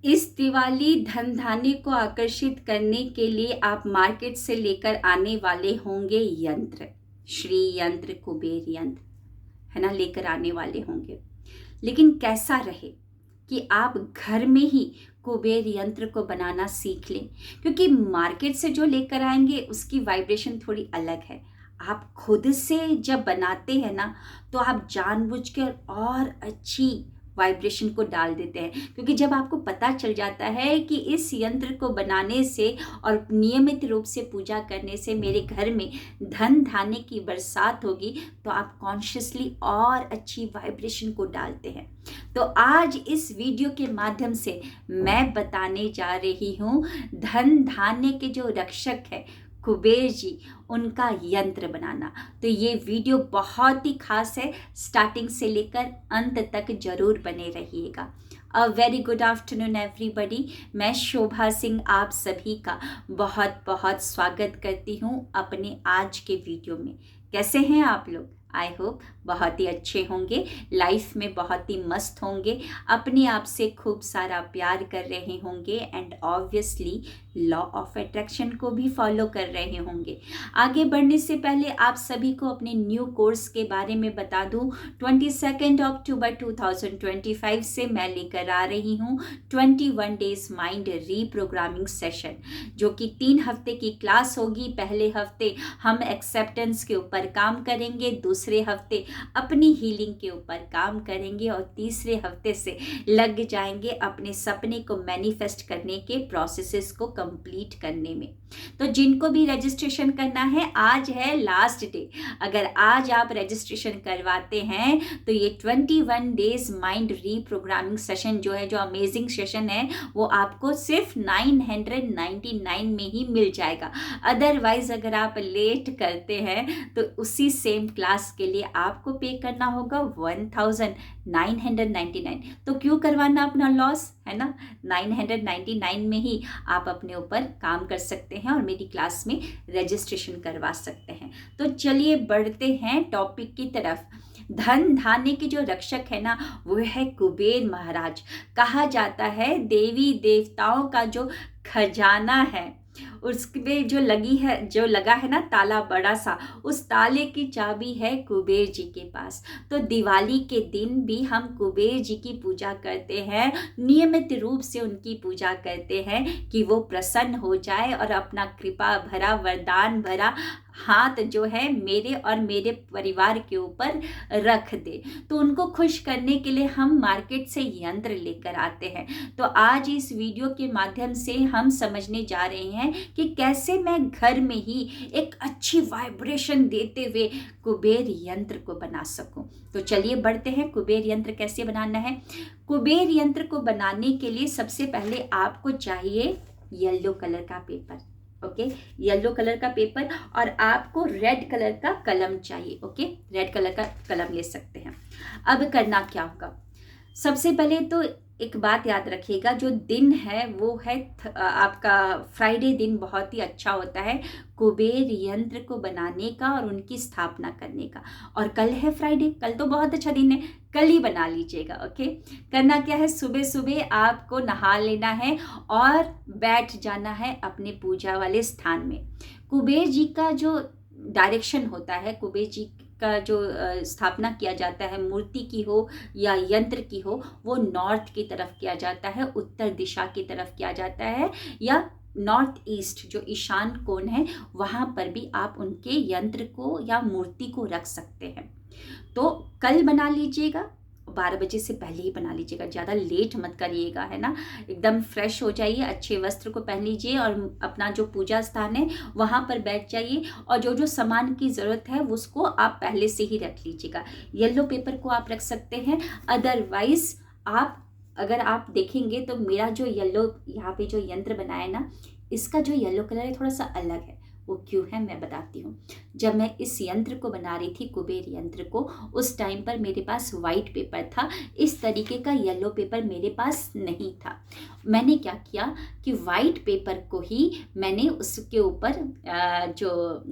इस दिवाली धन धान्य को आकर्षित करने के लिए आप मार्केट से लेकर आने वाले होंगे यंत्र, श्री यंत्र, कुबेर यंत्र, है ना, लेकर आने वाले होंगे। लेकिन कैसा रहे कि आप घर में ही कुबेर यंत्र को बनाना सीख लें, क्योंकि मार्केट से जो लेकर आएंगे उसकी वाइब्रेशन थोड़ी अलग है। आप खुद से जब बनाते हैं ना, तो आप जानबूझकर और अच्छी वाइब्रेशन को डाल देते हैं, क्योंकि जब आपको पता चल जाता है कि इस यंत्र को बनाने से और नियमित रूप से पूजा करने से मेरे घर में धन धान्य की बरसात होगी, तो आप कॉन्शियसली और अच्छी वाइब्रेशन को डालते हैं। तो आज इस वीडियो के माध्यम से मैं बताने जा रही हूँ धन धान्य के जो रक्षक है कुबेर जी, उनका यंत्र बनाना। तो ये वीडियो बहुत ही खास है, स्टार्टिंग से लेकर अंत तक जरूर बने रहिएगा। A very good afternoon everybody. मैं शोभा सिंह आप सभी का बहुत बहुत स्वागत करती हूँ अपने आज के वीडियो में। कैसे हैं आप लोग? आई होप बहुत ही अच्छे होंगे, लाइफ में बहुत ही मस्त होंगे, अपने आप से खूब सारा प्यार कर रहे होंगे and obviously law of attraction को भी फॉलो कर रहे होंगे। आगे बढ़ने से पहले आप सभी को अपने न्यू कोर्स के बारे में बता दूं। 22 अक्टूबर 2025 से मैं लेकर आ रही हूं 21 डेज माइंड रीप्रोग्रामिंग सेशन, जो कि 3 हफ्ते की क्लास होगी। पहले हफ्ते हम एक्सेप्टेंस के ऊपर काम करेंगे, दूसरे हफ्ते अपनी हीलिंग के ऊपर काम करेंगे और तीसरे हफ्ते से लग जाएंगे अपने सपने को मैनिफेस्ट करने के प्रोसेसेस को कंप्लीट करने में। तो जिनको भी रजिस्ट्रेशन करना है, आज है लास्ट डे। अगर आज आप रजिस्ट्रेशन करवाते हैं तो ये 21 डेज माइंड रीप्रोग्रामिंग सेशन जो है, जो अमेजिंग सेशन है, वो आपको सिर्फ 999 में ही मिल जाएगा। अदरवाइज अगर आप लेट करते हैं तो उसी सेम क्लास के लिए आपको पे करना होगा 1999। तो क्यों करवाना अपना लॉस, है ना? 999 में ही आप अपने ऊपर काम कर सकते हैं और मेरी क्लास में रजिस्ट्रेशन करवा सकते हैं। तो चलिए बढ़ते हैं टॉपिक की तरफ। धन धान्य के जो रक्षक है ना, वो है कुबेर महाराज। कहा जाता है देवी देवताओं का जो खजाना है, उसमें जो लगा है ना ताला बड़ा सा, उस ताले की चाबी है कुबेर जी के पास। तो दिवाली के दिन भी हम कुबेर जी की पूजा करते हैं, नियमित रूप से उनकी पूजा करते हैं कि वो प्रसन्न हो जाए और अपना कृपा भरा, वरदान भरा हाथ जो है मेरे और मेरे परिवार के ऊपर रख दे। तो उनको खुश करने के लिए हम मार्केट से यंत्र लेकर आते हैं। तो आज इस वीडियो के माध्यम से हम समझने जा रहे हैं कि कैसे मैं घर में ही एक अच्छी वाइब्रेशन देते हुए कुबेर यंत्र को बना सकूं। तो चलिए बढ़ते हैं, कुबेर यंत्र कैसे बनाना है। कुबेर यंत्र को बनाने के लिए सबसे पहले आपको चाहिए येलो कलर का पेपर। ओके, येलो कलर का पेपर, और आपको रेड कलर का कलम चाहिए। ओके, रेड कलर का कलम ले सकते हैं। अब करना क्या होगा, सबसे पहले तो एक बात याद रखिएगा, जो दिन है वो है आपका फ्राइडे दिन बहुत ही अच्छा होता है कुबेर यंत्र को बनाने का और उनकी स्थापना करने का। और कल है फ्राइडे, कल तो बहुत अच्छा दिन है, कल ही बना लीजिएगा। ओके, करना क्या है, सुबह सुबह आपको नहा लेना है और बैठ जाना है अपने पूजा वाले स्थान में। कुबेर जी का जो डायरेक्शन होता है, कुबेर जी का जो स्थापना किया जाता है, मूर्ति की हो या यंत्र की हो, वो नॉर्थ की तरफ किया जाता है, उत्तर दिशा की तरफ किया जाता है, या नॉर्थ ईस्ट जो ईशान कोण है वहाँ पर भी आप उनके यंत्र को या मूर्ति को रख सकते हैं। तो कल बना लीजिएगा, 12 बजे से पहले ही बना लीजिएगा, ज़्यादा लेट मत करिएगा, है ना। एकदम फ्रेश हो जाइए, अच्छे वस्त्र को पहन लीजिए और अपना जो पूजा स्थान है वहाँ पर बैठ जाइए, और जो जो सामान की ज़रूरत है उसको आप पहले से ही रख लीजिएगा। येलो पेपर को आप रख सकते हैं, अदरवाइज अगर आप देखेंगे तो मेरा जो येलो यहाँ पे जो यंत्र बनाया ना, इसका जो येलो कलर है थोड़ा सा अलग है। वो क्यों है मैं बताती हूँ। जब मैं इस यंत्र को बना रही थी, कुबेर यंत्र को, उस टाइम पर मेरे पास वाइट पेपर था, इस तरीके का येलो पेपर मेरे पास नहीं था। मैंने क्या किया कि वाइट पेपर को ही मैंने उसके ऊपर जो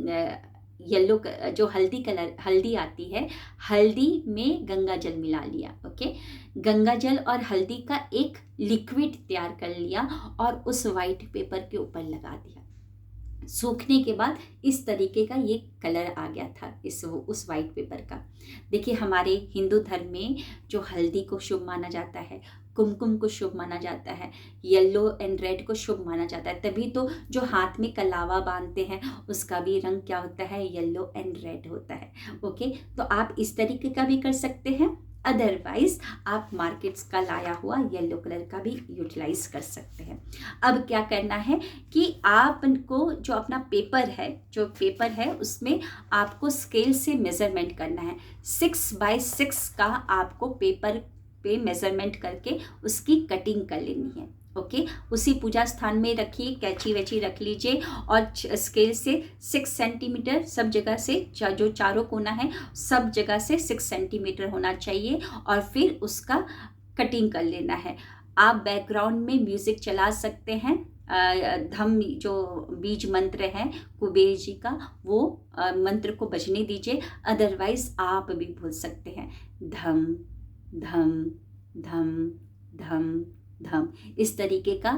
येलो जो हल्दी आती है, हल्दी में गंगा जल मिला लिया। ओके, गंगा जल और हल्दी का एक लिक्विड तैयार कर लिया और उस वाइट पेपर के ऊपर लगा दिया। सूखने के बाद इस तरीके का ये कलर आ गया था उस वाइट पेपर का। देखिए, हमारे हिंदू धर्म में जो हल्दी को शुभ माना जाता है, कुमकुम को शुभ माना जाता है, येलो एंड रेड को शुभ माना जाता है, तभी तो जो हाथ में कलावा बांधते हैं उसका भी रंग क्या होता है, येलो एंड रेड होता है। ओके, तो आप इस तरीके का भी कर सकते हैं, अदरवाइज आप मार्केट्स का लाया हुआ येलो कलर का भी यूटिलाइज कर सकते हैं। अब क्या करना है कि आपको जो अपना पेपर है उसमें आपको स्केल से मेज़रमेंट करना है। 6x6 का आपको पेपर पे मेज़रमेंट करके उसकी कटिंग कर लेनी है। ओके, उसी पूजा स्थान में रखिए, कैंची वैची रख लीजिए और स्केल से 6 सेंटीमीटर सब जगह से, जो चारों कोना है सब जगह से 6 सेंटीमीटर होना चाहिए और फिर उसका कटिंग कर लेना है। आप बैकग्राउंड में म्यूज़िक चला सकते हैं, धम जो बीज मंत्र है कुबेर जी का, वो मंत्र को बजने दीजिए, अदरवाइज आप भी भूल सकते हैं, धम धम धम धम धम, इस तरीके का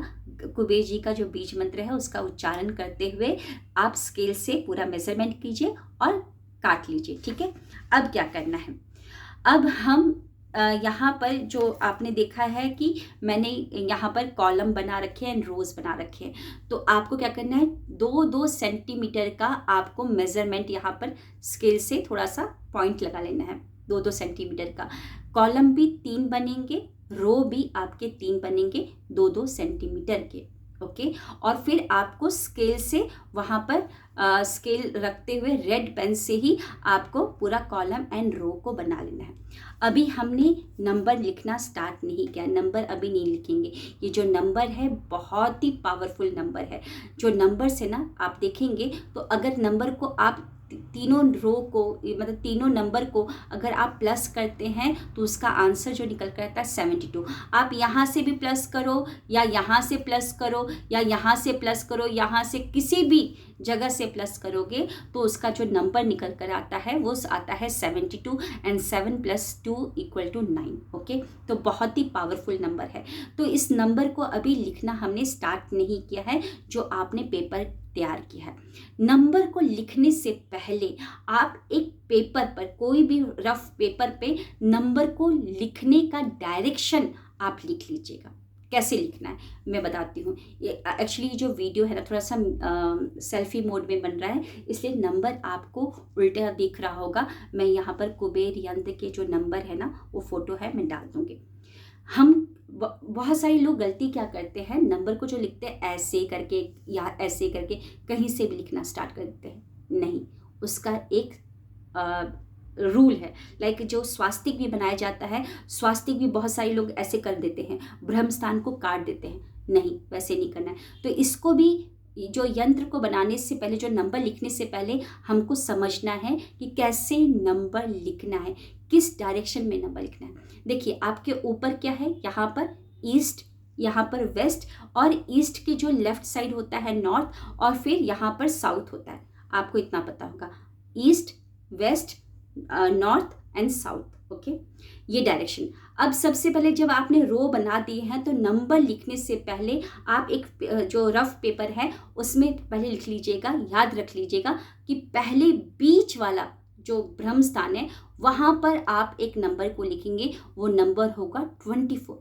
कुबेर जी का जो बीज मंत्र है उसका उच्चारण करते हुए आप स्केल से पूरा मेजरमेंट कीजिए और काट लीजिए। ठीक है, अब क्या करना है, अब हम यहाँ पर जो आपने देखा है कि मैंने यहाँ पर कॉलम बना रखे हैं एंड रोज बना रखे हैं, तो आपको क्या करना है, 2-2 सेंटीमीटर का आपको मेजरमेंट यहाँ पर स्केल से थोड़ा सा पॉइंट लगा लेना है। 2-2 सेंटीमीटर का कॉलम भी 3 बनेंगे, रो भी आपके 3 बनेंगे 2-2 सेंटीमीटर के। ओके, और फिर आपको स्केल से वहाँ पर स्केल रखते हुए रेड पेन से ही आपको पूरा कॉलम एंड रो को बना लेना है। अभी हमने नंबर लिखना स्टार्ट नहीं किया, नंबर अभी नहीं लिखेंगे। ये जो नंबर है बहुत ही पावरफुल नंबर है। जो नंबर से ना आप देखेंगे तो अगर नंबर को आप तीनों रो को, मतलब तीनों नंबर को अगर आप प्लस करते हैं तो उसका आंसर जो निकल कर आता है 72। आप यहाँ से भी प्लस करो या यहाँ से प्लस करो या यहाँ से प्लस करो, यहाँ से किसी भी जगह से प्लस करोगे तो उसका जो नंबर निकल कर आता है वो आता है 72 एंड 7 + 2 = 9। ओके, तो बहुत ही पावरफुल नंबर है। तो इस नंबर को अभी लिखना हमने स्टार्ट नहीं किया है जो आपने पेपर तैयार किया है। नंबर को लिखने से पहले आप एक पेपर पर, कोई भी रफ पेपर पे नंबर को लिखने का डायरेक्शन आप लिख लीजिएगा। कैसे लिखना है मैं बताती हूँ। ये एक्चुअली जो वीडियो है ना थोड़ा सा सेल्फी मोड में बन रहा है, इसलिए नंबर आपको उल्टा दिख रहा होगा। मैं यहाँ पर कुबेर यंत्र के जो नंबर है ना वो फोटो है, मैं डाल दूँगी। हम बहुत सारे लोग गलती क्या करते हैं, नंबर को जो लिखते हैं ऐसे करके या ऐसे करके कहीं से भी लिखना स्टार्ट कर देते हैं। नहीं, उसका एक रूल है। लाइक जो स्वास्तिक भी बनाया जाता है, स्वास्तिक भी बहुत सारे लोग ऐसे कर देते हैं, ब्रह्म स्थान को काट देते हैं। नहीं, वैसे नहीं करना है। तो इसको भी, जो यंत्र को बनाने से पहले, जो नंबर लिखने से पहले हमको समझना है कि कैसे नंबर लिखना है, किस डायरेक्शन में नंबर लिखना है। देखिए आपके ऊपर क्या है, यहाँ पर ईस्ट, यहाँ पर वेस्ट, और ईस्ट के जो लेफ्ट साइड होता है नॉर्थ, और फिर यहाँ पर साउथ होता है। आपको इतना पता होगा, east, west, north and south. Okay, ये डायरेक्शन। अब सबसे पहले जब आपने रो बना दिए हैं तो नंबर लिखने से पहले आप एक जो रफ पेपर है उसमें पहले लिख लीजिएगा, याद रख लीजिएगा कि पहले बीच वाला जो ब्रह्म स्थान है वहाँ पर आप एक नंबर को लिखेंगे, वो नंबर होगा 24।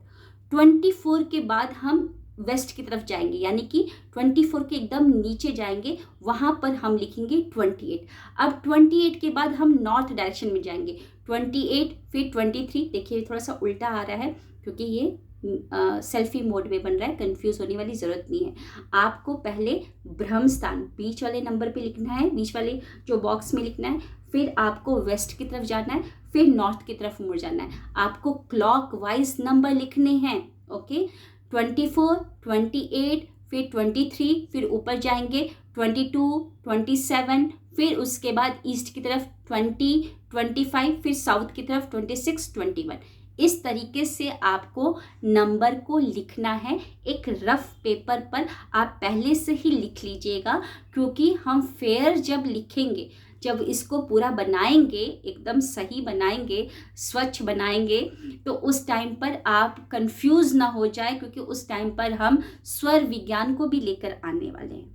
24 के बाद हम वेस्ट की तरफ जाएंगे, यानी कि 24 के एकदम नीचे जाएंगे, वहाँ पर हम लिखेंगे 28। अब 28 के बाद हम नॉर्थ डायरेक्शन में जाएंगे, 28 फिर 23। देखिए थोड़ा सा उल्टा आ रहा है क्योंकि ये सेल्फी मोड में बन रहा है, कंफ्यूज होने वाली ज़रूरत नहीं है। आपको पहले ब्रह्म स्थान बीच वाले नंबर पे लिखना है, बीच वाले जो बॉक्स में लिखना है, फिर आपको वेस्ट की तरफ जाना है, फिर नॉर्थ की तरफ मुड़ जाना है। आपको क्लॉक वाइज नंबर लिखने हैं। ओके, 24, 28, फिर 23, फिर ऊपर जाएंगे 22, 27, फिर उसके बाद ईस्ट की तरफ 20, 25, फिर साउथ की तरफ 26, 21। इस तरीके से आपको नंबर को लिखना है। एक रफ पेपर पर आप पहले से ही लिख लीजिएगा, क्योंकि हम फेयर जब लिखेंगे, जब इसको पूरा बनाएंगे, एकदम सही बनाएंगे, स्वच्छ बनाएंगे, तो उस टाइम पर आप कंफ्यूज ना हो जाए, क्योंकि उस टाइम पर हम स्वर विज्ञान को भी लेकर आने वाले हैं।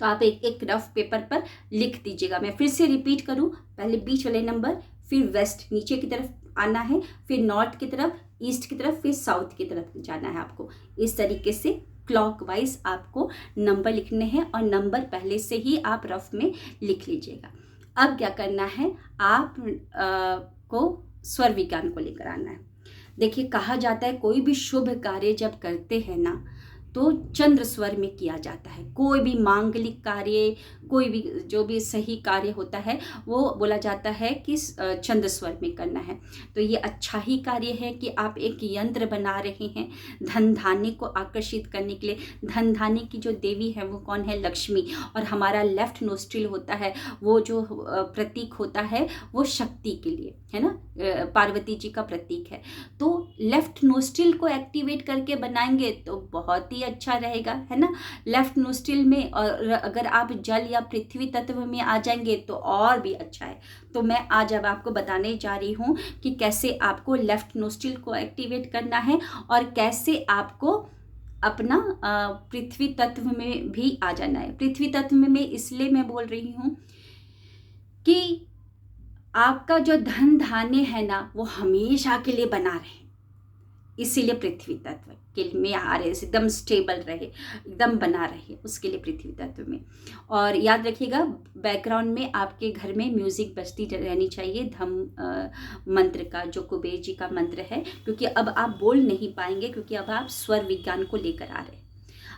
तो आप एक एक रफ पेपर पर लिख दीजिएगा। मैं फिर से रिपीट करूं, पहले बीच वाले नंबर, फिर वेस्ट नीचे की तरफ आना है, फिर नॉर्थ की तरफ, ईस्ट की तरफ, फिर साउथ की तरफ जाना है आपको। इस तरीके से क्लॉकवाइज आपको नंबर लिखने हैं और नंबर पहले से ही आप रफ में लिख लीजिएगा। अब क्या करना है, आप को स्वर विज्ञान को लेकर आना है। देखिए, कहा जाता है कोई भी शुभ कार्य जब करते हैं ना, तो चंद्र स्वर में किया जाता है। कोई भी मांगलिक कार्य, कोई भी जो भी सही कार्य होता है, वो बोला जाता है कि चंद्र स्वर में करना है। तो ये अच्छा ही कार्य है कि आप एक यंत्र बना रहे हैं धन धान्य को आकर्षित करने के लिए। धन धान्य की जो देवी है वो कौन है? लक्ष्मी। और हमारा लेफ्ट नोस्ट्रिल होता है, वो जो प्रतीक होता है वो शक्ति के लिए है ना, पार्वती जी का प्रतीक है। तो लेफ्ट नोस्ट्रिल को एक्टिवेट करके बनाएंगे तो बहुत ही अच्छा रहेगा, है ना। लेफ्ट नोस्ट्रिल में, और अगर आप जल या पृथ्वी तत्व में आ जाएंगे तो और भी अच्छा है। तो मैं आज अब आपको बताने जा रही हूँ कि कैसे आपको लेफ्ट नोस्ट्रिल को एक्टिवेट करना है और कैसे आपको अपना पृथ्वी तत्व में भी आ जाना है। पृथ्वी तत्व में इसलिए मैं बोल रही हूँ कि आपका जो धन धान्य है ना, वो हमेशा के लिए बना रहे, इसीलिए पृथ्वी तत्व के लिए में आ रहे, एकदम स्टेबल रहे, एकदम बना रहे, उसके लिए पृथ्वी तत्व में। और याद रखिएगा, बैकग्राउंड में आपके घर में म्यूजिक बजती रहनी चाहिए, धम मंत्र का, जो कुबेर जी का मंत्र है, क्योंकि अब आप बोल नहीं पाएंगे, क्योंकि अब आप स्वर विज्ञान को लेकर आ रहे हैं।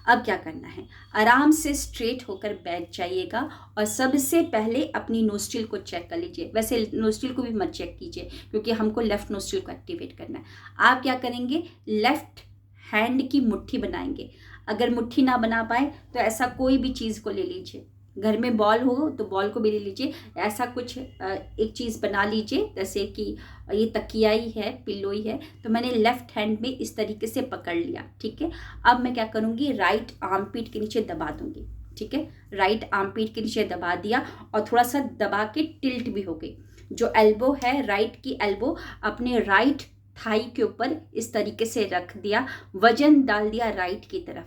अब क्या करना है, आराम से स्ट्रेट होकर बैठ जाइएगा और सबसे पहले अपनी नोस्ट्रिल को चेक कर लीजिए। वैसे नोस्ट्रिल को भी मत चेक कीजिए, क्योंकि हमको लेफ्ट नोस्ट्रिल को एक्टिवेट करना है। आप क्या करेंगे, लेफ्ट हैंड की मुट्ठी बनाएंगे। अगर मुट्ठी ना बना पाए तो ऐसा कोई भी चीज़ को ले लीजिए, घर में बॉल हो तो बॉल को भी ले लीजिए। ऐसा कुछ एक चीज़ बना लीजिए, जैसे कि ये तकिया ही है, पिल्लो ही है, तो मैंने लेफ्ट हैंड में इस तरीके से पकड़ लिया, ठीक है। अब मैं क्या करूँगी, राइट आर्म पीट के नीचे दबा दूंगी, ठीक है। राइट आर्म पीट के नीचे दबा दिया और थोड़ा सा दबा के टिल्ट भी हो गई। जो एल्बो है, राइट की एल्बो अपने राइट थाई के ऊपर इस तरीके से रख दिया, वजन डाल दिया राइट की तरफ,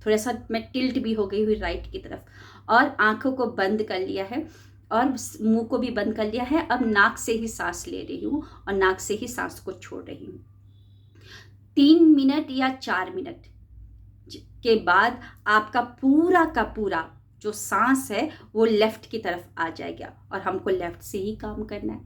थोड़ा सा मैं टिल्ट भी हो गई हुई राइट की तरफ, और आंखों को बंद कर लिया है और मुंह को भी बंद कर लिया है। अब नाक से ही सांस ले रही हूँ और नाक से ही सांस को छोड़ रही हूँ। 3 मिनट या 4 मिनट के बाद आपका पूरा का पूरा जो सांस है वो लेफ्ट की तरफ आ जाएगा, और हमको लेफ्ट से ही काम करना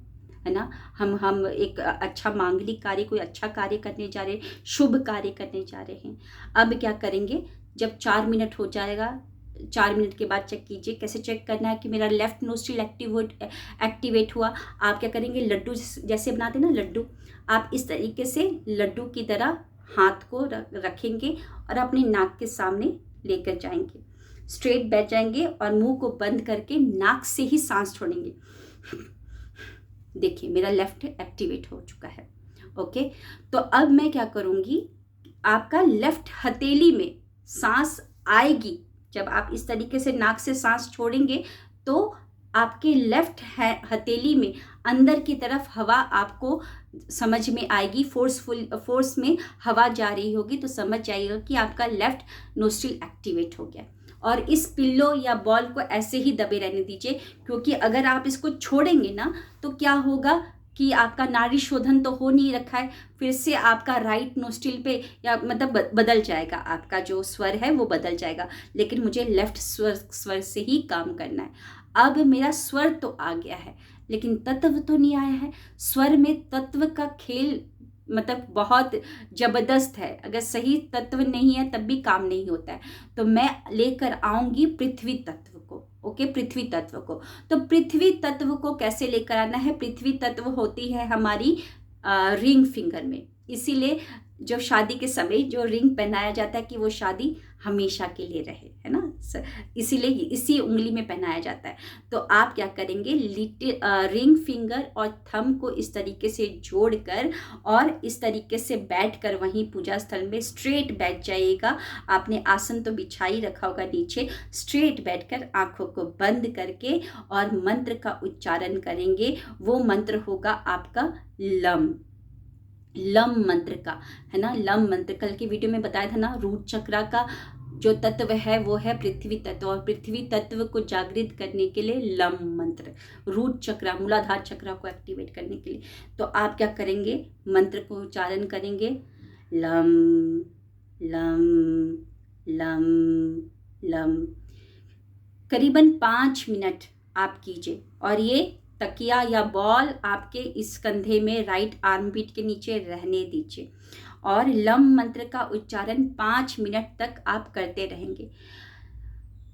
है ना। हम एक अच्छा मांगलिक कार्य, कोई अच्छा कार्य करने जा रहे हैं, शुभ कार्य करने जा रहे हैं। अब क्या करेंगे, जब 4 मिनट हो जाएगा, 4 मिनट के बाद चेक कीजिए। कैसे चेक करना है कि मेरा लेफ्ट नोस्ट्रिल एक्टिवेट हुआ। आप क्या करेंगे, लड्डू जैसे बनाते हैं ना लड्डू, आप इस तरीके से लड्डू की तरह हाथ को रखेंगे और अपने नाक के सामने लेकर जाएंगे, स्ट्रेट बैठ जाएंगे और मुंह को बंद करके नाक से ही सांस छोड़ेंगे। देखिए, मेरा लेफ्ट एक्टिवेट हो चुका है। ओके, तो अब मैं क्या करूँगी, आपका लेफ्ट हथेली में सांस आएगी। जब आप इस तरीके से नाक से सांस छोड़ेंगे तो आपके लेफ्ट हथेली में अंदर की तरफ हवा आपको समझ में आएगी, फोर्स में हवा जा रही होगी, तो समझ जाइएगा कि आपका लेफ्ट नोस्ट्रिल एक्टिवेट हो गया। और इस पिल्लो या बॉल को ऐसे ही दबे रहने दीजिए, क्योंकि अगर आप इसको छोड़ेंगे ना तो क्या होगा कि आपका नाड़ी शोधन तो हो नहीं रखा है, फिर से आपका राइट नोस्ट्रिल पे या मतलब बदल जाएगा, आपका जो स्वर है वो बदल जाएगा। लेकिन मुझे लेफ्ट स्वर से ही काम करना है। अब मेरा स्वर तो आ गया है, लेकिन तत्व तो नहीं आया है। स्वर में तत्व का खेल मतलब बहुत ज़बरदस्त है। अगर सही तत्व नहीं है तब भी काम नहीं होता है। तो मैं लेकर आऊँगी पृथ्वी तत्व को। ओके, पृथ्वी तत्व को। तो पृथ्वी तत्व को कैसे लेकर आना है, पृथ्वी तत्व होती है हमारी रिंग फिंगर में। इसीलिए जो शादी के समय जो रिंग पहनाया जाता है कि वो शादी हमेशा के लिए रहे, है है ना, इसीलिए इसी उंगली में पहनाया जाता है। तो आप क्या करेंगे, रिंग फिंगर और थंब को इस तरीके से जोड़कर और इस तरीके से बैठकर वहीं पूजा स्थल में स्ट्रेट बैठ जाइएगा। आपने आसन तो बिछा ही रखा होगा नीचे, स्ट्रेट बैठकर आंखों को बंद करके और मंत्र का उच्चारण करेंगे। वो मंत्र होगा आपका लम, लम मंत्र का, है ना। लम मंत्र कल की वीडियो में बताया था ना, रूट चक्रा का जो तत्व है वो है पृथ्वी तत्व, और पृथ्वी तत्व को जागृत करने के लिए लम मंत्र, रूट चक्रा मूलाधार चक्रा को एक्टिवेट करने के लिए। तो आप क्या करेंगे, मंत्र को उच्चारण करेंगे, लम लम लम लम, करीबन 5 मिनट आप कीजिए। और ये तकिया या बॉल आपके इस कंधे में राइट आर्मपिट के नीचे रहने दीजिए और लम मंत्र का उच्चारण 5 मिनट तक आप करते रहेंगे।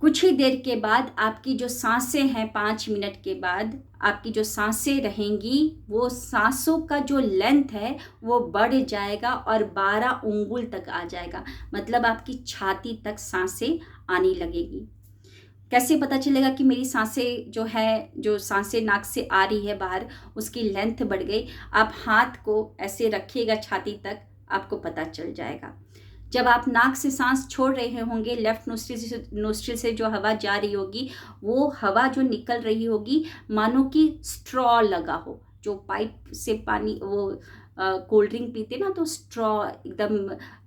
कुछ ही देर के बाद आपकी जो सांसें हैं, 5 मिनट के बाद आपकी जो सांसें रहेंगी, वो सांसों का जो लेंथ है वो बढ़ जाएगा और 12 उंगुल तक आ जाएगा। मतलब आपकी छाती तक सांसें आने लगेगी। कैसे पता चलेगा कि मेरी सांसें जो है, जो सांसें नाक से आ रही है बाहर, उसकी लेंथ बढ़ गई? आप हाथ को ऐसे रखिएगा छाती तक, आपको पता चल जाएगा। जब आप नाक से सांस छोड़ रहे होंगे, लेफ्ट नोस्ट्रिल से जो हवा जा रही होगी, वो हवा जो निकल रही होगी मानो कि स्ट्रॉ लगा हो, जो पाइप से पानी वो कोल्ड ड्रिंक पीते ना तो स्ट्रॉ एकदम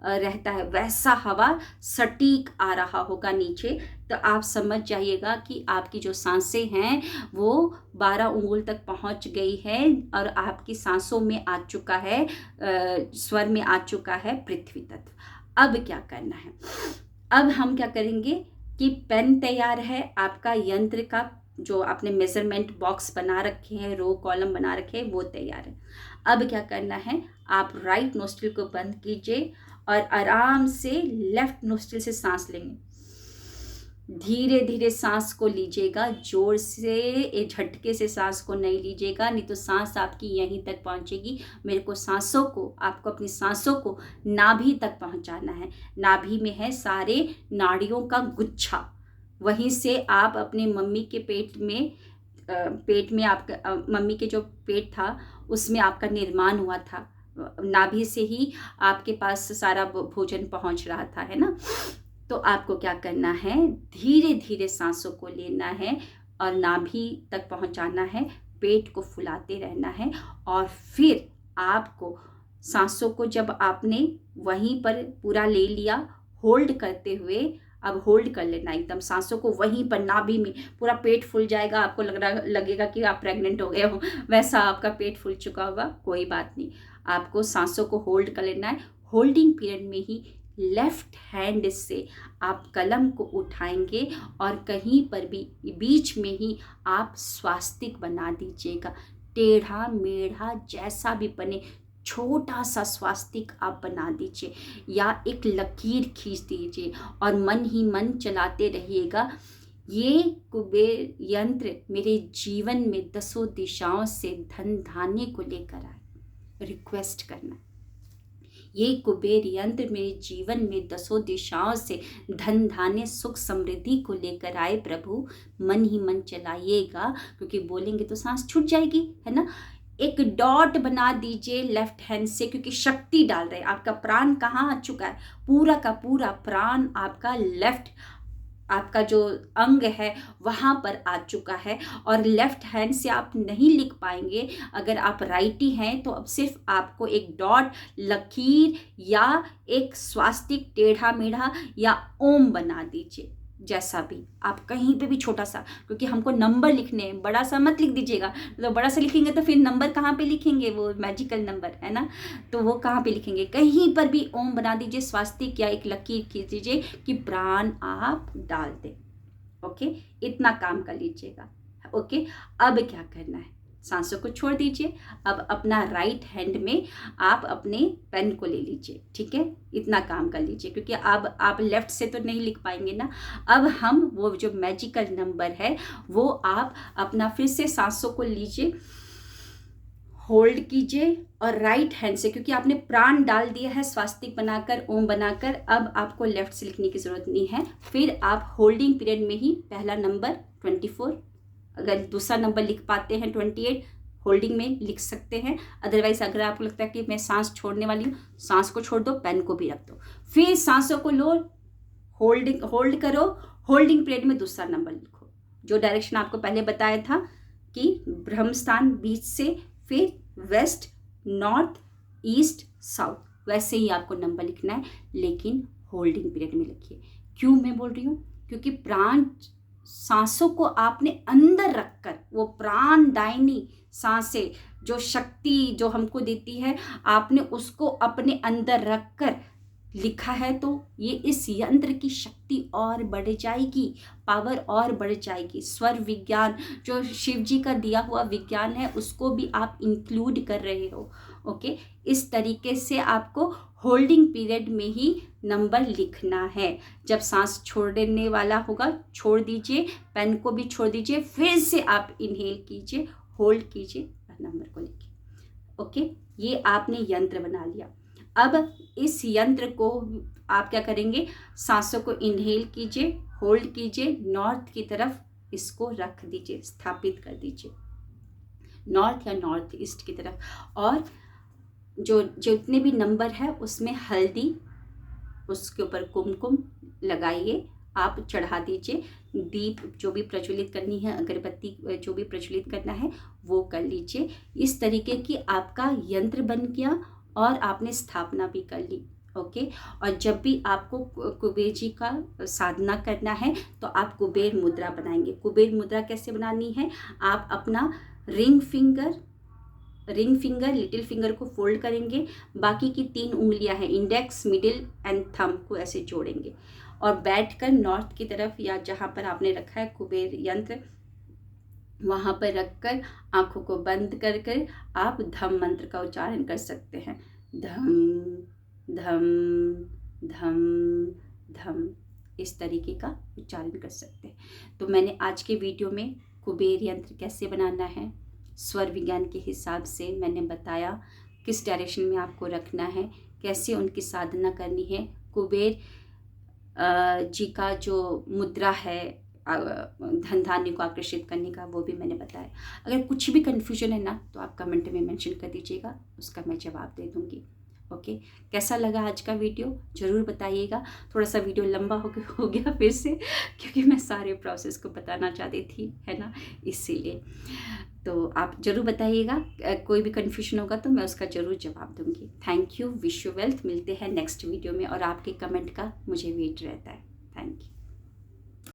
रहता है, वैसा हवा सटीक आ रहा होगा नीचे। तो आप समझ जाइएगा कि आपकी जो सांसें हैं वो 12 उंगल तक पहुंच गई है और आपकी सांसों में आ चुका है, स्वर में आ चुका है पृथ्वी तत्व। अब क्या करना है, अब हम क्या करेंगे कि पेन तैयार है आपका, यंत्र का जो आपने मेजरमेंट बॉक्स बना रखे हैं, रो कॉलम बना रखे हैं, वो तैयार है। अब क्या करना है, आप राइट नोस्ट्रिल को बंद कीजिए और आराम से लेफ्ट नोस्ट्रिल से सांस लेंगे। धीरे धीरे सांस को लीजिएगा, जोर से झटके से सांस को नहीं लीजिएगा, नहीं तो सांस आपकी यहीं तक पहुंचेगी। मेरे को सांसों को, आपको अपनी सांसों को नाभि तक पहुंचाना है। नाभि में है सारे नाड़ियों का गुच्छा, वहीं से आप अपने मम्मी के पेट में आपका, मम्मी के जो पेट था उसमें आपका निर्माण हुआ था, नाभि से ही आपके पास सारा भोजन पहुंच रहा था, है ना। तो आपको क्या करना है, धीरे धीरे सांसों को लेना है और नाभि तक पहुंचाना है, पेट को फुलाते रहना है। और फिर आपको सांसों को जब आपने वहीं पर पूरा ले लिया, होल्ड करते हुए, अब होल्ड कर लेना एकदम सांसों को वहीं पर नाभि में, पूरा पेट फूल जाएगा, आपको लगेगा कि आप प्रेग्नेंट हो गए हो, वैसा आपका पेट फूल चुका होगा, कोई बात नहीं। आपको सांसों को होल्ड कर लेना है। होल्डिंग पीरियड में ही लेफ्ट हैंड से आप कलम को उठाएंगे और कहीं पर भी बीच में ही आप स्वास्तिक बना दीजिएगा, टेढ़ा मेढ़ा जैसा भी बने, छोटा सा स्वास्तिक आप बना दीजिए या एक लकीर खींच दीजिए और मन ही मन चलाते रहिएगा, ये कुबेर यंत्र मेरे जीवन में 10 दिशाओं से धन धान्य को लेकर आए। रिक्वेस्ट करना, ये कुबेर यंत्र मेरे जीवन में 10 दिशाओं से धन धान्य सुख समृद्धि को लेकर आए प्रभु। मन ही मन चलाइएगा, क्योंकि बोलेंगे तो सांस छूट जाएगी, है ना। एक डॉट बना दीजिए लेफ्ट हैंड से, क्योंकि शक्ति डाल रहे हैं। आपका प्राण कहाँ आ चुका है, पूरा का पूरा प्राण आपका लेफ्ट, आपका जो अंग है वहाँ पर आ चुका है। और लेफ्ट हैंड से आप नहीं लिख पाएंगे, अगर आप राइटी हैं तो अब सिर्फ आपको एक डॉट, लकीर या एक स्वास्तिक टेढ़ा मेढ़ा या ओम बना दीजिए, जैसा भी आप कहीं पे भी छोटा सा, क्योंकि हमको नंबर लिखने हैं, बड़ा सा मत लिख दीजिएगा। तो बड़ा सा लिखेंगे तो फिर नंबर कहाँ पे लिखेंगे, वो मैजिकल नंबर है ना, तो वो कहाँ पे लिखेंगे। कहीं पर भी ओम बना दीजिए, स्वास्तिक या एक लकीर खींच दीजिए कि प्राण आप डाल दें। ओके, इतना काम कर लीजिएगा। ओके, अब क्या करना है, सांसों को छोड़ दीजिए। अब अपना राइट हैंड में आप अपने पेन को ले लीजिए, ठीक है, इतना काम कर लीजिए, क्योंकि अब आप लेफ्ट से तो नहीं लिख पाएंगे ना। अब हम वो जो मैजिकल नंबर है वो आप अपना फिर से सांसों को लीजिए, होल्ड कीजिए और राइट हैंड से, क्योंकि आपने प्राण डाल दिया है स्वास्तिक बनाकर, ओम बनाकर, अब आपको लेफ्ट से लिखने की ज़रूरत नहीं है। फिर आप होल्डिंग पीरियड में ही पहला नंबर 24, अगर दूसरा नंबर लिख पाते हैं 28, होल्डिंग में लिख सकते हैं। अदरवाइज अगर आपको लगता है कि मैं सांस छोड़ने वाली हूँ, सांस को छोड़ दो, पेन को भी रख दो, फिर सांसों को लो, होल्ड करो, होल्डिंग पीरियड में दूसरा नंबर लिखो। जो डायरेक्शन आपको पहले बताया था कि ब्रह्म स्थान बीच से, फिर वेस्ट, नॉर्थ, ईस्ट, साउथ, वैसे ही आपको नंबर लिखना है, लेकिन होल्डिंग पीरियड में लिखिए। क्यों मैं बोल रही हूँ? क्योंकि प्राण सांसों को आपने अंदर रखकर, वो प्राणदायिनी सांसें जो शक्ति जो हमको देती है, आपने उसको अपने अंदर रखकर लिखा है, तो ये इस यंत्र की शक्ति और बढ़ जाएगी, पावर और बढ़ जाएगी। स्वर विज्ञान जो शिव जी का दिया हुआ विज्ञान है, उसको भी आप इंक्लूड कर रहे हो। ओके, इस तरीके से आपको होल्डिंग पीरियड में ही नंबर लिखना है। जब सांस छोड़ने वाला होगा, छोड़ दीजिए, पेन को भी छोड़ दीजिए, फिर से आप इनहेल कीजिए, होल्ड कीजिए और नंबर को लिखिए। ओके, ये आपने यंत्र बना लिया। अब इस यंत्र को आप क्या करेंगे, सांसों को इनहेल कीजिए, होल्ड कीजिए, नॉर्थ की तरफ इसको रख दीजिए, स्थापित कर दीजिए, नॉर्थ या नॉर्थ ईस्ट की तरफ। और जो जितने भी नंबर है उसमें हल्दी, उसके ऊपर कुमकुम लगाइए, आप चढ़ा दीजिए। दीप जो भी प्रज्वलित करनी है, अगरबत्ती जो भी प्रज्वलित करना है वो कर लीजिए। इस तरीके की आपका यंत्र बन गया और आपने स्थापना भी कर ली। ओके, और जब भी आपको कुबेर जी का साधना करना है तो आप कुबेर मुद्रा बनाएंगे। कुबेर मुद्रा कैसे बनानी है, आप अपना रिंग फिंगर, लिटिल फिंगर को फोल्ड करेंगे, बाकी की 3 उंगलियां हैं, इंडेक्स, मिडिल एंड थंब को ऐसे जोड़ेंगे और बैठकर नॉर्थ की तरफ या जहां पर आपने रखा है कुबेर यंत्र, वहां पर रखकर आंखों को बंद कर कर आप धम मंत्र का उच्चारण कर सकते हैं। धम धम धम धम, इस तरीके का उच्चारण कर सकते हैं। तो मैंने आज के वीडियो में कुबेर यंत्र कैसे बनाना है, स्वर विज्ञान के हिसाब से मैंने बताया, किस डायरेक्शन में आपको रखना है, कैसे उनकी साधना करनी है। कुबेर जी का जो मुद्रा है धन धान्य को आकर्षित करने का, वो भी मैंने बताया। अगर कुछ भी कन्फ्यूजन है ना, तो आप कमेंट में मेंशन कर दीजिएगा, उसका मैं जवाब दे दूँगी। ओके, कैसा लगा आज का वीडियो ज़रूर बताइएगा। थोड़ा सा वीडियो लंबा हो गया फिर से, क्योंकि मैं सारे प्रोसेस को बताना चाहती थी, है ना, इसीलिए। तो आप ज़रूर बताइएगा, कोई भी कन्फ्यूजन होगा तो मैं उसका ज़रूर जवाब दूंगी। Thank you, wish you wealth. मिलते हैं नेक्स्ट वीडियो में और आपके कमेंट का मुझे वेट रहता है। Thank you.